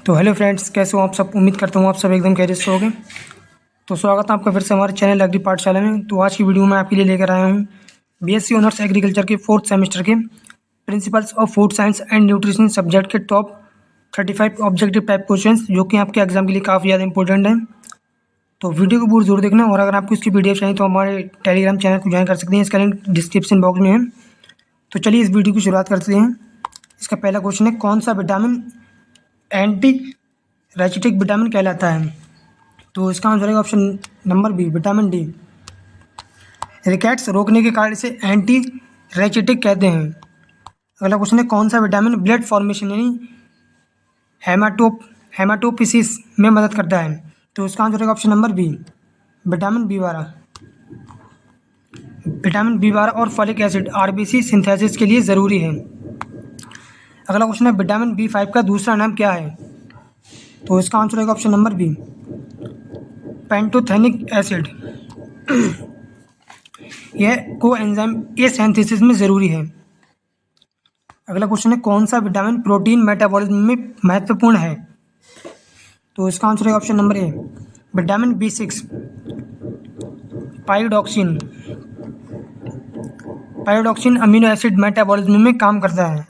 तो hello friends, कैसे हो आप सब। उम्मीद करता हूँ आप सब एकदम खैरियत से होगे। तो स्वागत है आपका फिर से हमारे चैनल एग्री पाठशाला में। तो आज की वीडियो में आपके लिए लेकर आया हूँ बीएससी ऑनर्स एग्रीकल्चर के 4th सेमेस्टर के principles of food science and nutrition subject के टॉप 35 ऑब्जेक्टिव टाइप क्वेश्चन, जो कि आपके एग्जाम के लिए काफ़ी ज़्यादा इंपॉर्टेंट है। तो वीडियो को पूरी जरूर देखना, और अगर आपको इसकी पीडीएफ चाहिए तो हमारे टेलीग्राम चैनल को ज्वाइन कर सकते हैं, इसका लिंक डिस्क्रिप्शन बॉक्स में है। तो चलिए इस वीडियो की शुरुआत करते हैं। इसका पहला क्वेश्चन है, कौन सा विटामिन एंटी रेचिटिक विटामिन कहलाता है। तो इसका आंसर है option number B, vitamin D. Rickets रोकने के कारण इसे एंटी रेचिटिक कहते हैं। अगला क्वेश्चन है, कौन सा विटामिन ब्लड फॉर्मेशन यानी हेमाटोपिसिस में मदद करता है। तो इसका आंसर है option number B, vitamin B 12। Vitamin B 12 और फॉलिक एसिड आरबीसी सिंथेसिस के लिए ज़रूरी है। अगला क्वेश्चन है, विटामिन बी 5 का दूसरा नाम क्या है। तो इसका आंसर है option number B, pantothenic acid. यह कोएंजाइम ए सिंथेसिस में ज़रूरी है। अगला क्वेश्चन है, कौन सा विटामिन प्रोटीन मेटाबॉलिज्म में महत्वपूर्ण है। तो इसका आंसर है option number A, vitamin B 6। Pyridoxine pyridoxine amino acid metabolism में काम करता है।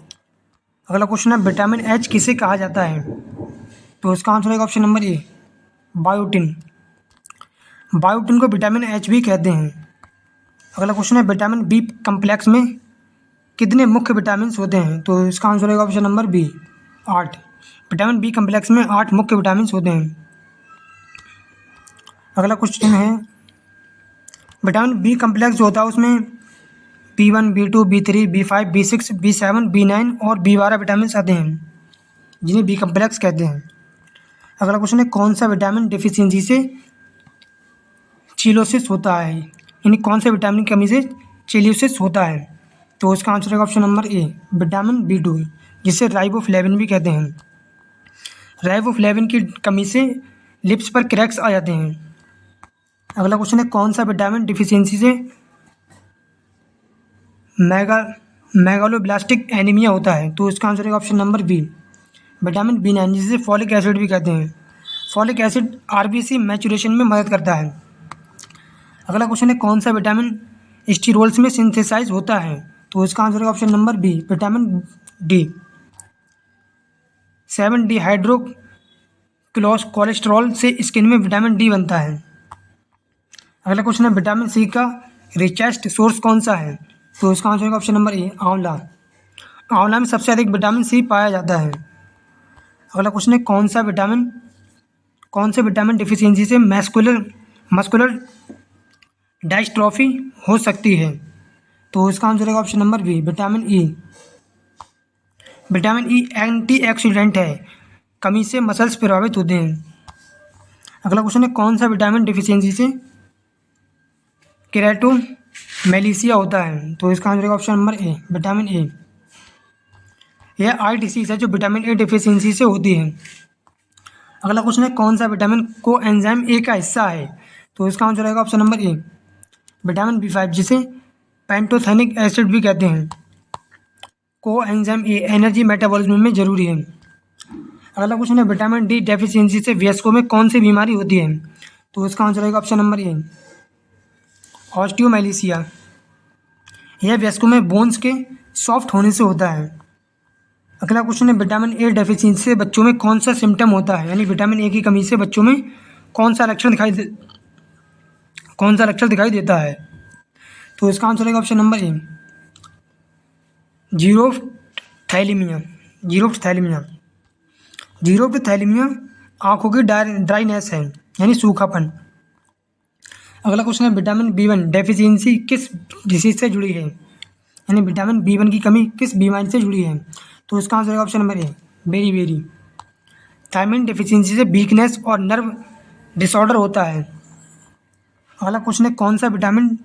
अगला क्वेश्चन है, विटामिन एच किसे कहा जाता है। तो इसका आंसर है ऑप्शन नंबर ए, बायोटिन। बायोटिन को विटामिन एच भी कहते हैं। अगला क्वेश्चन है, विटामिन बी कम्प्लेक्स में कितने मुख्य विटामिन होते हैं। तो इसका आंसर है option number B, 8। Vitamin B complex में 8 मुख्य विटामिन होते हैं। अगला क्वेश्चन है, विटामिन बी कम्प्लेक्स जो होता है उसमें B1, B2, B3, B5, B6, B7, B9 और B12 विटामिन आते हैं, जिन्हें बी कम्प्लेक्स कहते हैं। अगला क्वेश्चन है, कौन सा विटामिन डिफिशियंसी से चिलोसिस होता है, यानी कौन से विटामिन की कमी से चिलोसिस होता है। तो इसका आंसर है option number A, vitamin B2, जिसे राइबोफ्लेविन भी कहते हैं। राइबोफ्लेविन की कमी से लिप्स पर क्रैक्स आ जाते हैं। अगला क्वेश्चन है, कौन सा विटामिन डिफिशियंसी से मेगालोब्लास्टिक एनीमिया होता है। तो इसका आंसर है option number B, vitamin B9, जिसे फॉलिक एसिड भी कहते हैं। फॉलिक एसिड आरबीसी मैचुरेशन में मदद करता है। अगला क्वेश्चन है, कौन सा विटामिन स्टीरोल्स में सिंथेसाइज होता है। तो इसका आंसर है option number B, vitamin D. 7 dehydro cholesterol से स्किन में विटामिन डी बनता है। अगला क्वेश्चन है, विटामिन सी का रिचेस्ट सोर्स कौन सा है। तो इसका आंसर है ऑप्शन नंबर ए, आंवला। आंवला में सबसे अधिक विटामिन सी पाया जाता है। अगला क्वेश्चन है, कौन से विटामिन डिफिशियंसी से मस्कुलर डायस्ट्रॉफी हो सकती है। तो इसका आंसर है option number B, vitamin E. Vitamin E antioxidant है, कमी से मसल्स प्रभावित होते हैं। अगला क्वेश्चन है, कौन सा विटामिन डिफिशियंसी से केराटोमेलिसिया होता है। तो इसका आंसर है option number A, vitamin A. यह आई डिसीज है जो विटामिन ए डिफिशियंसी से होती है। अगला क्वेश्चन है, कौन सा विटामिन कोएंजाइम ए का हिस्सा है। तो इसका आंसर है option number A, vitamin B5, जिसे पेंटोथेनिक एसिड भी कहते हैं। कोएंजाइम ए एनर्जी मेटाबॉलिज्म में जरूरी है। अगला क्वेश्चन है, विटामिन डी डेफिशिएंसी से वयस्कों में कौन सी बीमारी होती है। तो इसका आंसर है ऑप्शन नंबर ए, ऑस्टियोमेलिसिया। यह वयस्कों में बोन्स के सॉफ्ट होने से होता है। अगला क्वेश्चन है, विटामिन ए डेफिशिएंसी से बच्चों में कौन सा सिम्टम होता है, यानी विटामिन ए की कमी से बच्चों में कौन सा लक्षण दिखाई देता है। तो इसका आंसर है ऑप्शन नंबर ए, जीरोफ्थैलेमिया। जीरोफ्थैलेमिया आंखों की ड्राइनेस है, यानी सूखापन। अगला क्वेश्चन है, विटामिन B1 डेफिशिएंसी किस डिसीज से जुड़ी है, यानी विटामिन B1 की कमी किस बीमारी से जुड़ी है। तो इसका आंसर है option number A, berry. Thiamine deficiency से वीकनेस और नर्व डिसऑर्डर होता है। अगला क्वेश्चन है, कौन सा विटामिन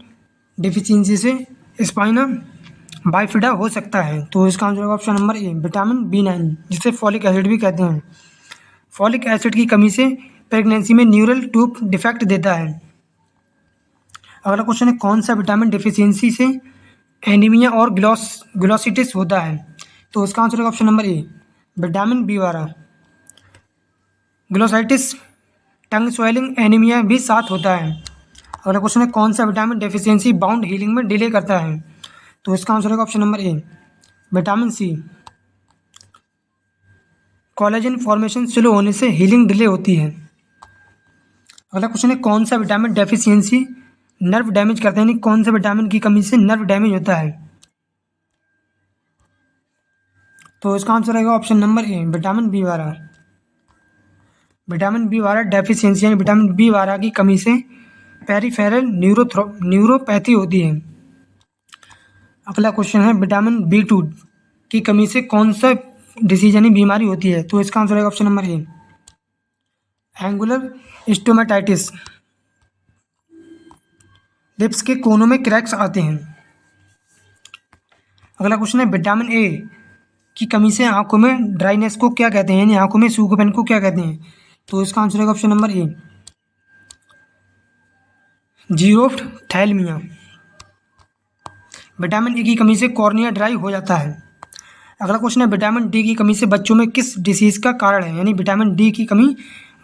डिफिशियंसी से स्पाइना बाइफिडा हो सकता है। तो इसका आंसर है option number A, vitamin B9, जिसे फॉलिक एसिड भी कहते हैं। फॉलिक एसिड की कमी से प्रेगनेंसी में न्यूरल ट्यूब डिफेक्ट देता है। अगला क्वेश्चन है, कौन सा विटामिन डिफिशियंसी से एनीमिया और ग्लोसिटिस होता है। तो इसका आंसर है option number A, vitamin B12। Glossitis, tongue swelling, anaemia भी साथ होता है। अगला क्वेश्चन है कौन सा विटामिन डेफिशिएंसी बाउंड हीलिंग में डिले करता है? तो इसका आंसर होगा option number A, vitamin C. Collagen formation slow होने से हीलिंग डिले होती है। अगला क्वेश्चन है कौन सा विटामिन डेफिशिएंसी नर्व डैमेज करता है, यानी कौन सा विटामिन की कमी से नर्व डैमेज होता है? तो इसका आंसर रहेगा option number A, vitamin B 12। Vitamin B 12 deficiency यानी विटामिन बी 12 की कमी से पेरिफेरल न्यूरोपैथी होती है। अगला क्वेश्चन है विटामिन बी 2 की कमी से कौन सा डिसीज यानी बीमारी होती है? तो इसका आंसर रहेगा ऑप्शन नंबर ए, एंगुलर स्टोमेटाइटिस। लिप्स के कोनों में क्रैक्स आते हैं। अगला क्वेश्चन है विटामिन ए की कमी से आंखों में ड्राइनेस को क्या कहते हैं, यानी आंखों में सूखेपन को क्या कहते हैं? तो इसका आंसर रहेगा option number A, xerophthalmia. Vitamin A की कमी से कॉर्निया ड्राई हो जाता है। अगला क्वेश्चन है विटामिन डी की कमी से बच्चों में किस डिसीज़ का कारण है, यानी विटामिन डी की कमी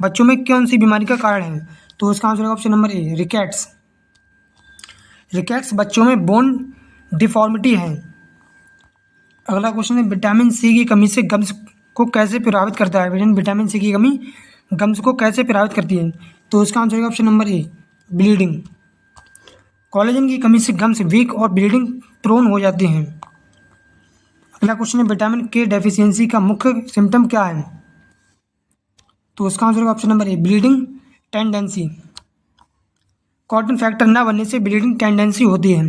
बच्चों में कौन सी बीमारी का कारण है? तो इसका आंसर है ऑप्शन नंबर ए, रिकेट्स। रिकेट्स बच्चों में बोन डिफॉर्मिटी है। अगला क्वेश्चन है विटामिन सी की कमी से गम्स को कैसे प्रभावित करता है? विटामिन सी की कमी गम्स को कैसे प्रभावित करती है? तो इसका आंसर है ऑप्शन नंबर ए, ब्लीडिंग। कोलेजन की कमी से गम्स वीक और ब्लीडिंग प्रोन हो जाते हैं। अगला क्वेश्चन है विटामिन के डेफिशिएंसी का मुख्य सिम्टम क्या है? तो इसका आंसर होगा ऑप्शन नंबर ए, ब्लीडिंग टेंडेंसी। कॉटन फैक्टर ना बनने से ब्लीडिंग टेंडेंसी होती है।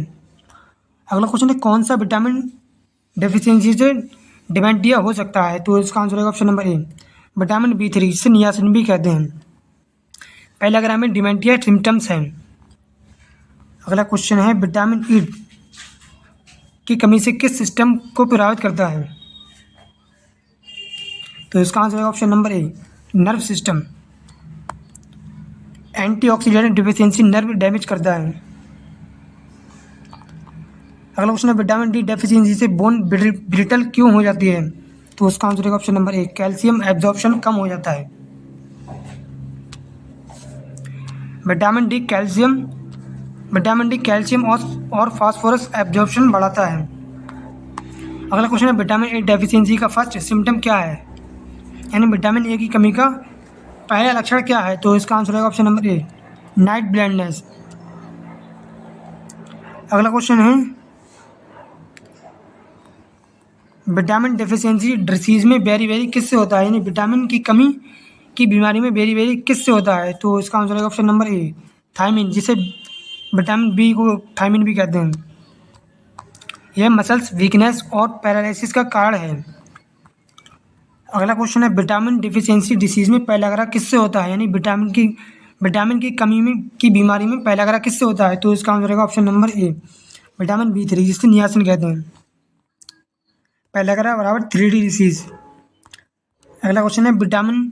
अगला क्वेश्चन है कौन सा विटामिन डेफिशिएंसी से डिमेंटिया हो सकता है? तो इसका आंसर होगा option number A, vitamin B 3 जिसे नियासिन भी कहते हैं। पहला ग्राम में डिमेंटिया सिम्टम्स हैं। अगला क्वेश्चन है विटामिन ई की कमी से किस सिस्टम को प्रभावित करता है? तो इसका आंसर है option number A, nerve system. Antioxidant deficiency nerve damage करता है। अगला क्वेश्चन है विटामिन डी डेफिशिएंसी से बोन ब्रिटल क्यों हो जाती है? तो उसका आंसर है option number A, calcium absorption कम हो जाता है। विटामिन डी कैल्शियम और फास्फोरस एब्जॉर्प्शन बढ़ाता है। अगला क्वेश्चन है विटामिन ए डेफिशिएंसी का फर्स्ट सिम्टम क्या है, यानी विटामिन ए की कमी का पहला लक्षण क्या है? तो इसका आंसर है ऑप्शन नंबर ए, नाइट ब्लाइंडनेस। अगला क्वेश्चन है विटामिन डेफिशिएंसी डिसीज में बेरी किससे होता है, यानी विटामिन की कमी की बीमारी में बेरी किससे होता है? तो इसका आंसर है ऑप्शन नंबर ए, थायमिन, जिसे विटामिन बी को थायमिन भी कहते हैं। यह मसल्स वीकनेस और पैरालिसिस का कारण है। अगला क्वेश्चन है विटामिन डिफिशिएंसी डिसीज में पहला किससे होता है, यानी विटामिन की कमी की बीमारी में पहला किससे होता है? तो इसका आंसर है option number A, vitamin B 3 जिसे नियासिन कहते हैं। पहला बराबर 3D डिसीज। अगला क्वेश्चन है विटामिन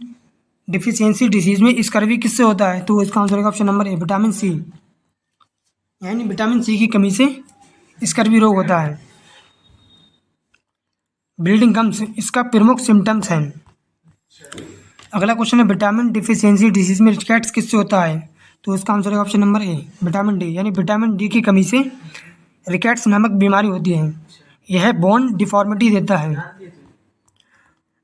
डिफिशिएंसी डिसीज में स्कर्वी किससे होता है? तो इसका आंसर है option number A, vitamin C, यानी विटामिन सी की कमी से स्कर्वी रोग होता है। ब्लीडिंग गम्स इसका प्रमुख सिम्टम्स हैं। अगला क्वेश्चन है विटामिन डिफिशिएंसी डिसीज में रिकेट्स किससे होता है? तो इसका आंसर है option number A, vitamin D, यानी विटामिन डी की कमी से रिकेट्स नामक बीमारी होती है। यह बोन डिफॉर्मिटी देता है।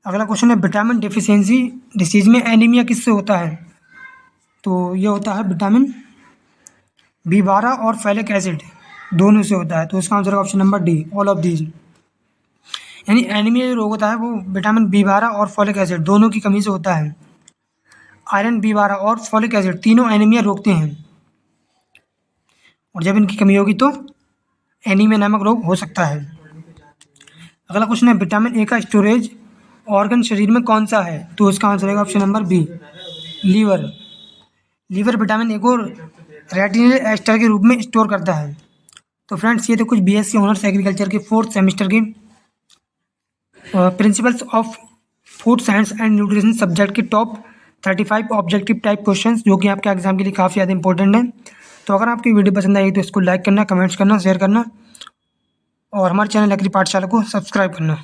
अगला क्वेश्चन है विटामिन डिफिशिएंसी डिसीज में एनीमिया किससे होता है? तो ये होता है विटामिन बी 12 और फैलिक एसिड दोनों से होता है। तो इसका आंसर है option number D, all of these. यानी एनीमिया जो रोग होता है वो विटामिन बी 12 और फॉलिक एसिड दोनों की कमी से होता है। आयरन बी 12 और फॉलिक एसिड तीनों एनीमिया रोकते हैं, और जब इनकी कमी होगी तो एनीमिया नामक रोग हो सकता है। अगला क्वेश्चन है विटामिन ए का स्टोरेज ऑर्गन शरीर में कौन सा है? तो इसका आंसर है option number B, liver. Liver vitamin A को रेटिनल एस्टर के रूप में स्टोर करता है। तो फ्रेंड्स ये तो कुछ बीएससी ऑनर्स एग्रीकल्चर के 4th सेमेस्टर के principles of food science and nutrition subject के टॉप 35 ऑब्जेक्टिव टाइप क्वेश्चंस जो कि आपके एग्जाम के लिए काफ़ी ज़्यादा इंपॉर्टेंट है। तो अगर आपकी वीडियो पसंद आई तो इसको लाइक करना, कमेंट्स करना, शेयर करना और हमारे चैनल एग्री पाठशाला को सब्सक्राइब करना।